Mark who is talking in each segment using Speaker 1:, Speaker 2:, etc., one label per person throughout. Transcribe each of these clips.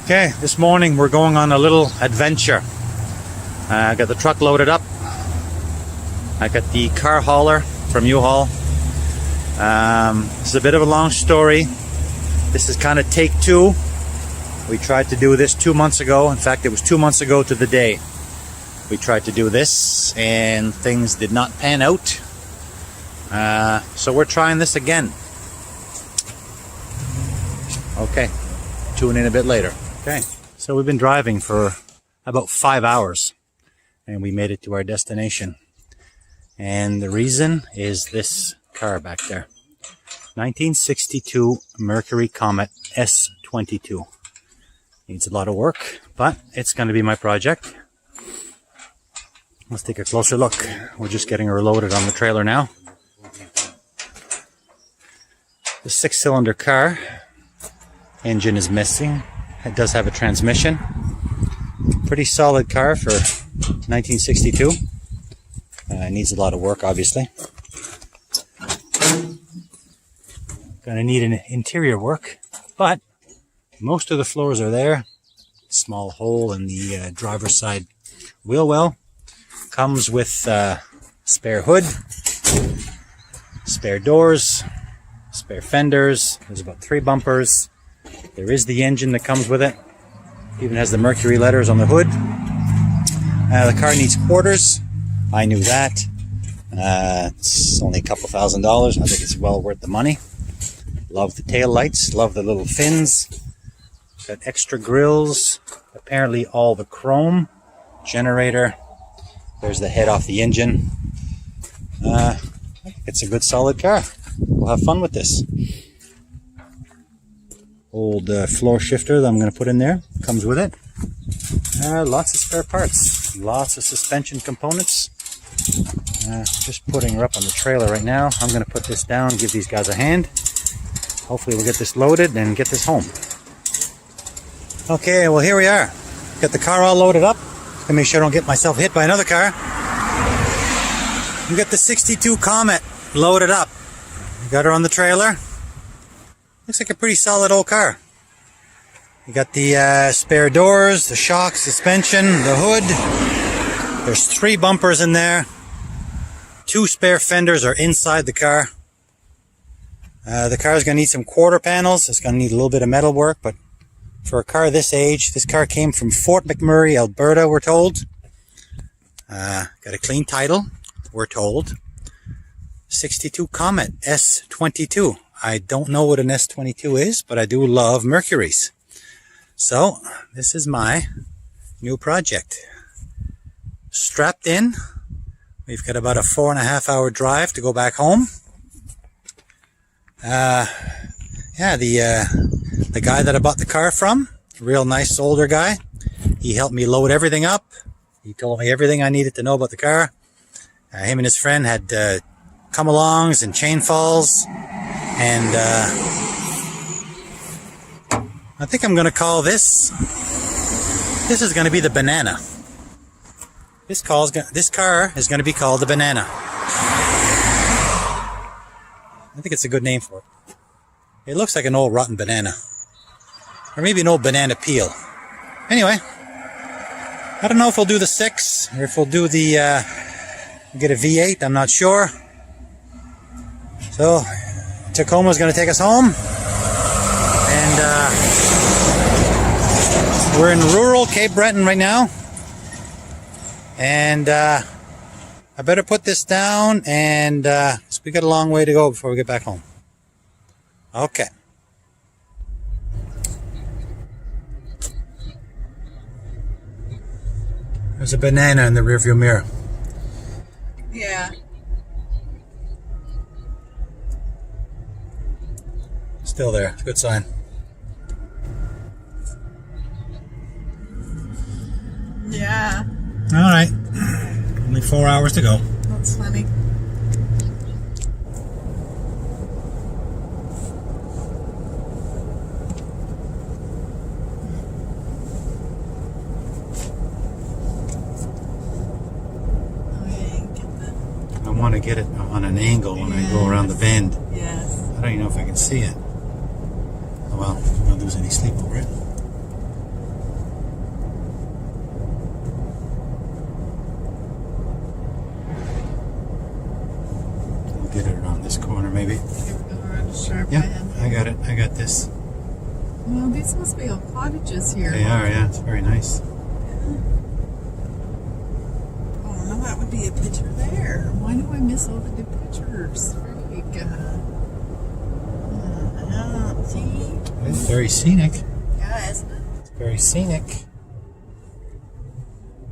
Speaker 1: Okay, this morning we're going on a little adventure. I got the truck loaded up. I got the car hauler from U-Haul. This is a bit of a long story. This is kind of take two. We tried to do this 2 months ago. In fact, it was 2 months ago to the day. We tried to do this and things did not pan out. So we're trying this again. Okay, tune in a bit later. Okay, so we've been driving for about 5 hours and we made it to our destination. And the reason is this car back there. 1962 Mercury Comet S22. Needs a lot of work, but it's going to be my project. Let's take a closer look. We're just getting her loaded on the trailer now. The 6-cylinder car. Engine is missing. It does have a transmission. Pretty solid car for 1962. Needs a lot of work, obviously. Gonna need an interior work, but most of the floors are there. Small hole in the driver's side wheel well. Comes with spare hood, spare doors, spare fenders. There's about 3 bumpers. There is the engine that comes with it. Even has the Mercury letters on the hood. The car needs quarters. I knew that. It's only a couple $1,000. I think it's well worth the money. Love the tail lights. Love the little fins. Got extra grills. Apparently all the chrome. Generator. There's the head off the engine. It's a good solid car. We'll have fun with this. Old floor shifter that I'm going to put in there. Comes with it. Lots of spare parts. Lots of suspension components. Just putting her up on the trailer right now. I'm going to put this down, give these guys a hand. Hopefully we'll get this loaded and get this home. Okay, well here we are. Got the car all loaded up. Let me make sure I don't get myself hit by another car. We got the 62 Comet loaded up. We got her on the trailer. Looks like a pretty solid old car. You got the spare doors, the shocks, suspension, the hood. There's 3 bumpers in there. 2 spare fenders are inside the car. The car's going to need some quarter panels. It's going to need a little bit of metal work, but for a car this age, this car came from Fort McMurray, Alberta, we're told. Got a clean title, we're told. 62 Comet S22. I don't know what an S22 is, but I do love Mercuries. So, this is my new project. Strapped in. We've got about a 4.5 hour drive to go back home. Yeah, the guy that I bought the car from, real nice older guy. He helped me load everything up. He told me everything I needed to know about the car. Him and his friend had come-alongs and chain falls. And I think I'm going to call this is going to be the Banana. This car is going to be called the Banana. I think it's a good name for it. It looks like an old rotten banana. Or maybe an old banana peel. Anyway, I don't know if we'll do the 6 or if we'll do the get a V8. I'm not sure. So Tacoma's going to take us home. And we're in rural Cape Breton right now. And I better put this down, and so we got a long way to go before we get back home. Okay. There's a banana in the rearview mirror.
Speaker 2: Yeah.
Speaker 1: Still there. It's a good sign.
Speaker 2: Yeah.
Speaker 1: All right. Only 4 hours to go.
Speaker 2: That's funny.
Speaker 1: I want to get it on an angle when I go around the bend.
Speaker 2: Yes.
Speaker 1: I don't even know if I can see it. Oh well, I'm not going to lose any sleep over it. like this.
Speaker 2: Well, these must be all cottages here.
Speaker 1: They are, yeah. It's very nice.
Speaker 2: Oh, no, that would be a picture there. Why do I miss all the good pictures? See?
Speaker 1: It's very scenic.
Speaker 2: Yeah, isn't it?
Speaker 1: It's very scenic.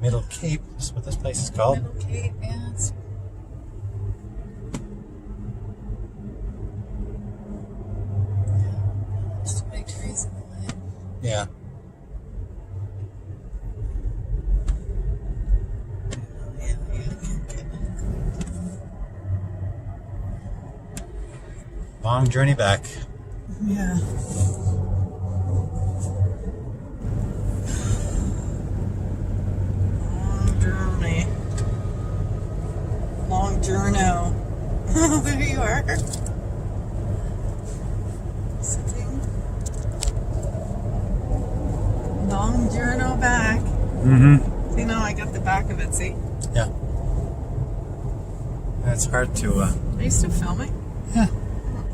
Speaker 1: Middle Cape is what this place is called.
Speaker 2: Middle Cape, yeah. It's... There's too many trees in the way.
Speaker 1: Yeah. Long journey back.
Speaker 2: Yeah. Long journo. There you are. Sitting. Long journo back.
Speaker 1: Mm-hmm.
Speaker 2: See, now I got the back of it, see?
Speaker 1: Yeah. It's hard to,
Speaker 2: Are you still filming?
Speaker 1: yeah.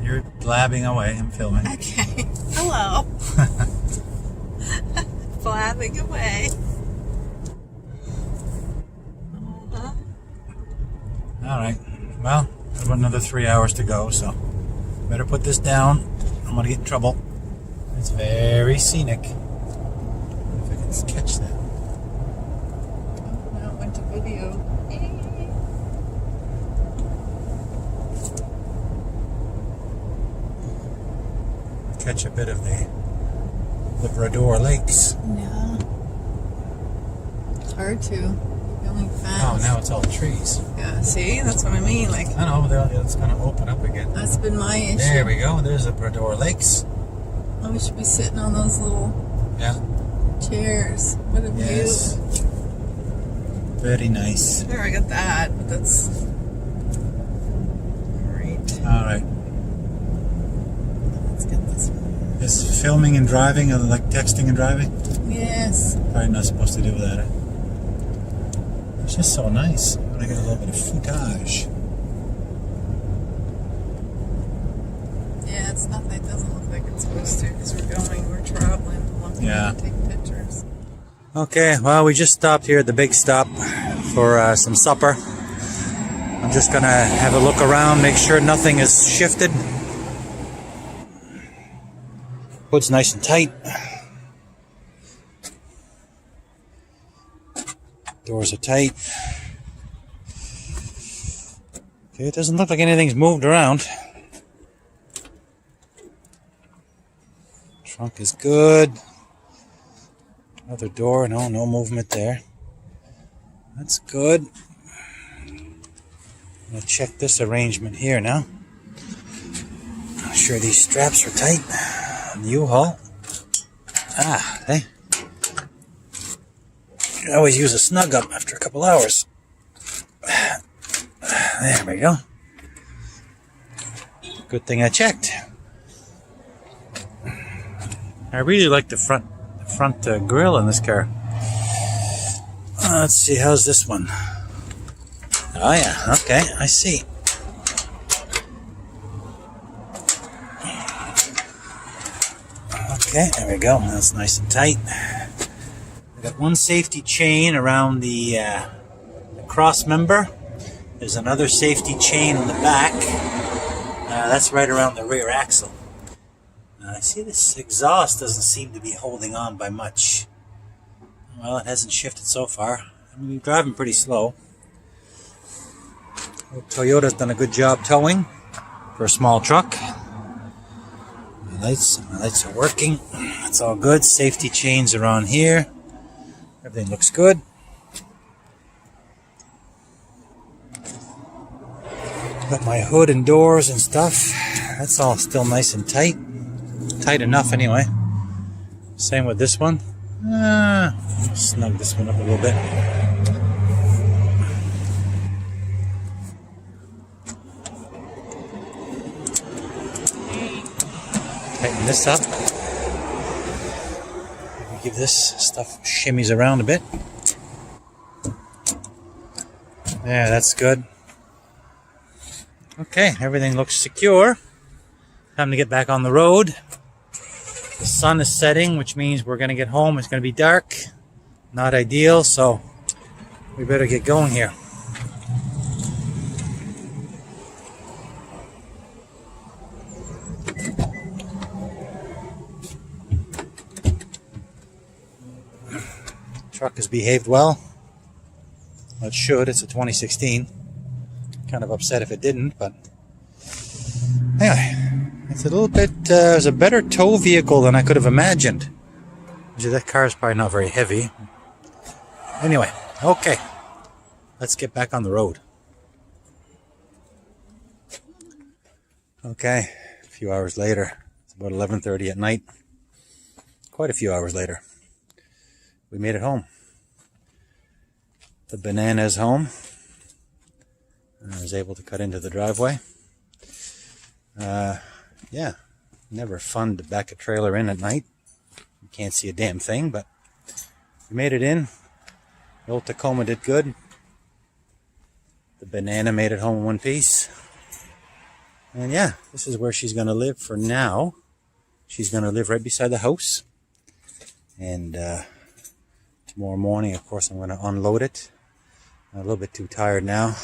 Speaker 1: You're blabbing away. I'm filming.
Speaker 2: Okay. Hello. Blabbing away.
Speaker 1: All right. Well, I've got another 3 hours to go, so better put this down. I'm gonna get in trouble. It's very scenic. If I can catch that.
Speaker 2: Oh, now it went to video.
Speaker 1: Catch a bit of the Labrador Lakes.
Speaker 2: Yeah. It's hard to. You're going fast.
Speaker 1: Oh, now it's all trees.
Speaker 2: Yeah, see? That's what I mean. Like,
Speaker 1: I know, it's gonna open up again.
Speaker 2: that's been my issue.
Speaker 1: There we go. There's Labrador Lakes.
Speaker 2: Oh, we should be sitting on those little
Speaker 1: Yeah.
Speaker 2: chairs. What a
Speaker 1: Yes.
Speaker 2: view.
Speaker 1: Very nice.
Speaker 2: There, I got that, but that's great.
Speaker 1: All right.
Speaker 2: Let's get this one.
Speaker 1: Is filming and driving like texting and driving?
Speaker 2: Yes.
Speaker 1: Probably not supposed to do that. It's just so nice when I get a little bit of footage.
Speaker 2: Yeah, it's not. It doesn't look like it's supposed to because we're traveling. We're looking
Speaker 1: Yeah.
Speaker 2: to take pictures.
Speaker 1: Okay, well, we just stopped here at the big stop for some supper. I'm just gonna have a look around, make sure nothing is shifted. Hood's nice and tight. Doors are tight. Okay, it doesn't look like anything's moved around. Trunk is good. Other door, no movement there. That's good. I'm gonna check this arrangement here now. I'm sure these straps are tight. The U-Haul. Ah, hey. You always use a snug up after a couple hours. There we go. Good thing I checked. I really like the front grille in this car. Let's see, how's this one? Oh yeah, okay, I see. Okay, there we go. That's nice and tight. We got one safety chain around the cross member. There's another safety chain on the back. That's right around the rear axle. I see this exhaust doesn't seem to be holding on by much. Well, it hasn't shifted so far. I mean, we're driving pretty slow. Toyota's done a good job towing for a small truck. My lights are working. That's all good. Safety chains are on here. Everything looks good. Got my hood and doors and stuff. That's all still nice and tight. Tight enough anyway. Same with this one. Snug this one up a little bit. Tighten this up. Maybe give this stuff shimmies around a bit. Yeah, that's good. Okay, everything looks secure. Time to get back on the road. The sun is setting, which means we're going to get home. It's going to be dark. Not ideal, so we better get going here. Truck has behaved well. Well, it should. It's a 2016. Kind of upset if it didn't, but anyway, it's a little bit. It's a better tow vehicle than I could have imagined. That car is probably not very heavy. Anyway, okay, let's get back on the road. Okay, a few hours later. It's about 11:30 at night. Quite a few hours later. We made it home. The banana is home. I was able to cut into the driveway. Yeah, never fun to back a trailer in at night. You can't see a damn thing, but we made it in. The old Tacoma did good. The banana made it home in one piece. And yeah, this is where she's going to live for now. She's going to live right beside the house. And tomorrow morning, of course, I'm going to unload it. I'm a little bit too tired now.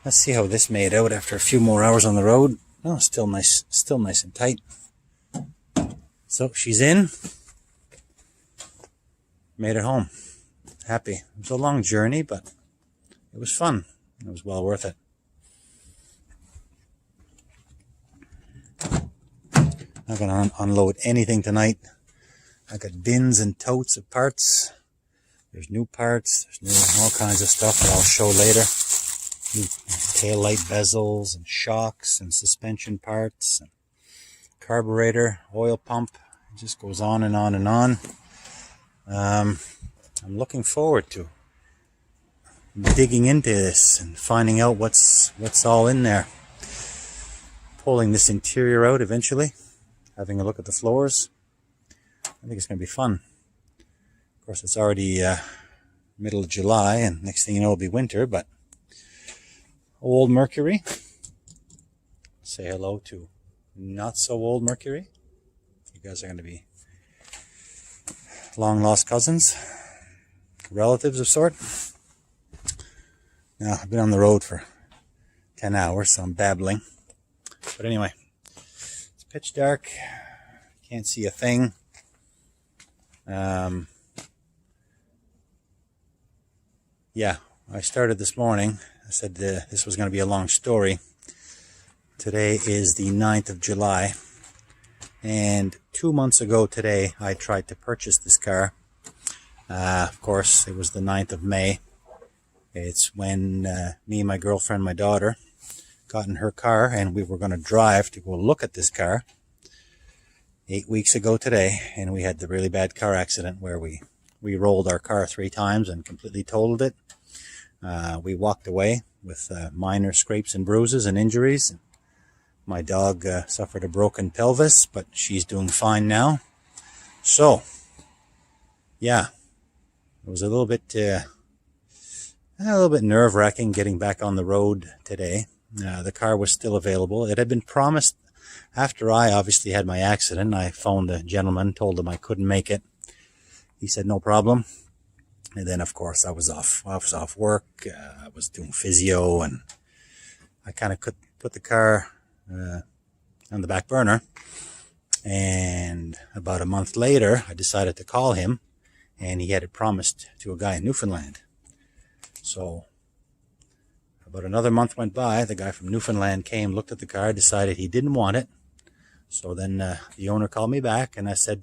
Speaker 1: Let's see how this made out after a few more hours on the road. Oh, still nice and tight. So she's in. Made it home. Happy. It was a long journey, but it was fun. It was well worth it. Not going to unload anything tonight. I got bins and totes of parts. There's new parts. There's all kinds of stuff that I'll show later. New tail light bezels and shocks and suspension parts. And carburetor, oil pump. It just goes on and on and on. I'm looking forward to digging into this and finding out what's all in there. Pulling this interior out eventually. Having a look at the floors. I think it's going to be fun. Of course, it's already middle of July, and next thing you know, it'll be winter, but old Mercury. Say hello to not so old Mercury. You guys are going to be long lost cousins, relatives of sort. Now, I've been on the road for 10 hours, so I'm babbling. But anyway, it's pitch dark. Can't see a thing. Yeah, I started this morning. I said this was going to be a long story. Today is the 9th of July. And 2 months ago today, I tried to purchase this car. Of course, it was the 9th of May. It's when me and my girlfriend, my daughter, got in her car, and we were going to drive to go look at this car. 8 weeks ago today, and we had the really bad car accident where we rolled our car 3 times and completely totaled it. We walked away with minor scrapes and bruises and injuries. My dog suffered a broken pelvis, but she's doing fine now. So, yeah, it was a little bit nerve-wracking getting back on the road today. The car was still available. It had been promised after I obviously had my accident. I phoned a gentleman, told him I couldn't make it. He said no problem. And then, of course, I was off work. I was doing physio, and I kind of put the car on the back burner. And about a month later, I decided to call him, and he had it promised to a guy in Newfoundland. So about another month went by. The guy from Newfoundland came, looked at the car, decided he didn't want it. So then the owner called me back, and I said,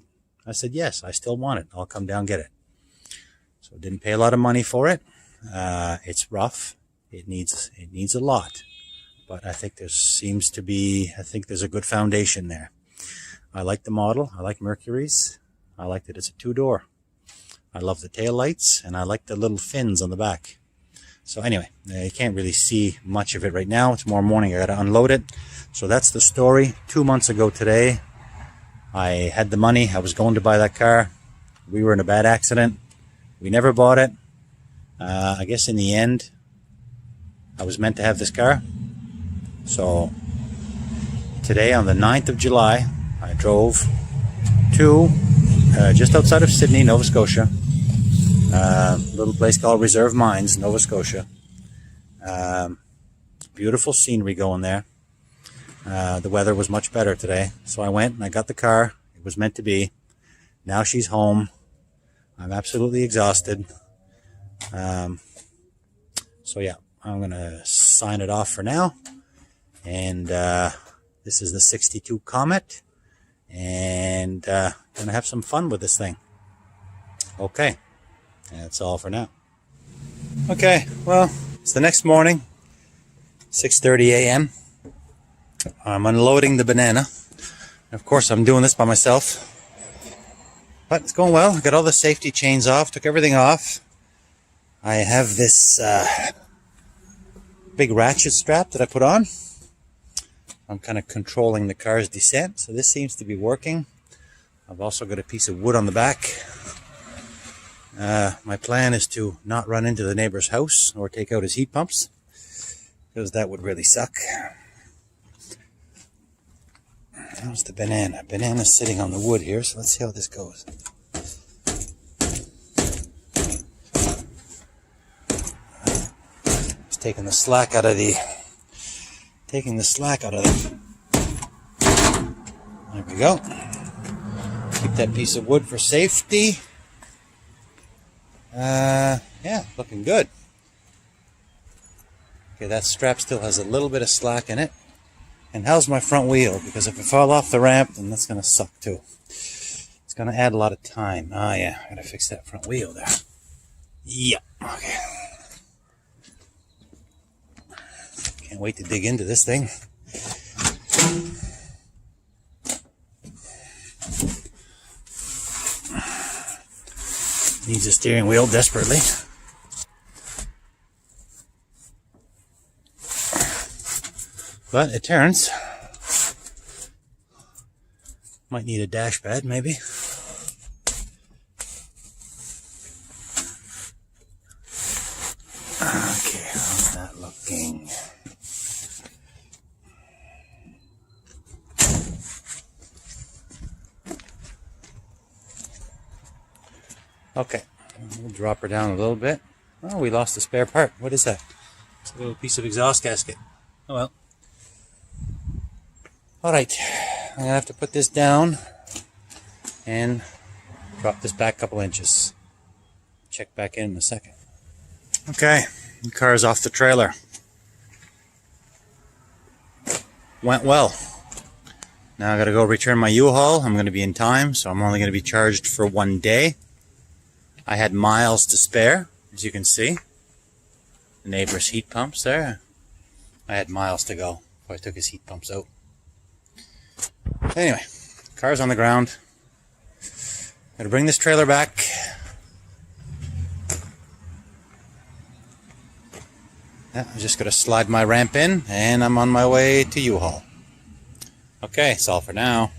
Speaker 1: yes, I still want it. I'll come down get it. So didn't pay a lot of money for it. It's rough. It needs a lot. But I think there's a good foundation there. I like the model. I like Mercury's. I like that it's a 2-door. I love the tail lights, and I like the little fins on the back. So anyway, you can't really see much of it right now. Tomorrow morning I got to unload it. So that's the story. 2 months ago today, I had the money. I was going to buy that car. We were in a bad accident. We never bought it. I guess in the end, I was meant to have this car. So today on the 9th of July, I drove to just outside of Sydney, Nova Scotia. A little place called Reserve Mines, Nova Scotia. Beautiful scenery going there. The weather was much better today, so I went and I got the car. It was meant to be. Now she's home. I'm absolutely exhausted. So yeah, I'm gonna sign it off for now. And this is the 62 Comet, and gonna have some fun with this thing. Okay, that's all for now. Okay, well, it's the next morning, 6:30 a.m. I'm unloading the banana. Of course, I'm doing this by myself, but it's going well. I got all the safety chains off, took everything off. I have this big ratchet strap that I put on. I'm kind of controlling the car's descent, so this seems to be working. I've also got a piece of wood on the back. My plan is to not run into the neighbor's house or take out his heat pumps, because that would really suck. How's the banana? Banana's sitting on the wood here, so let's see how this goes. It's taking the slack out of the... There we go. Keep that piece of wood for safety. Yeah, looking good. Okay, that strap still has a little bit of slack in it. And how's my front wheel? Because if I fall off the ramp, then that's going to suck too. It's going to add a lot of time. Oh yeah, I got to fix that front wheel there. Yeah, okay. Can't wait to dig into this thing. Needs a steering wheel desperately. But it turns. Might need a dash pad, maybe. Okay, how's that looking? Okay, we'll drop her down a little bit. Oh, we lost a spare part. What is that? It's a little piece of exhaust gasket. Oh well. Alright, I'm going to have to put this down and drop this back a couple inches. Check back in a second. Okay, the car's off the trailer. Went well. Now I got to go return my U-Haul. I'm going to be in time, so I'm only going to be charged for 1 day. I had miles to spare, as you can see. The neighbor's heat pumps there. I had miles to go before I took his heat pumps out. Anyway, car's on the ground. Gotta bring this trailer back. Yeah, I'm just gonna slide my ramp in, and I'm on my way to U-Haul. Okay, that's all for now.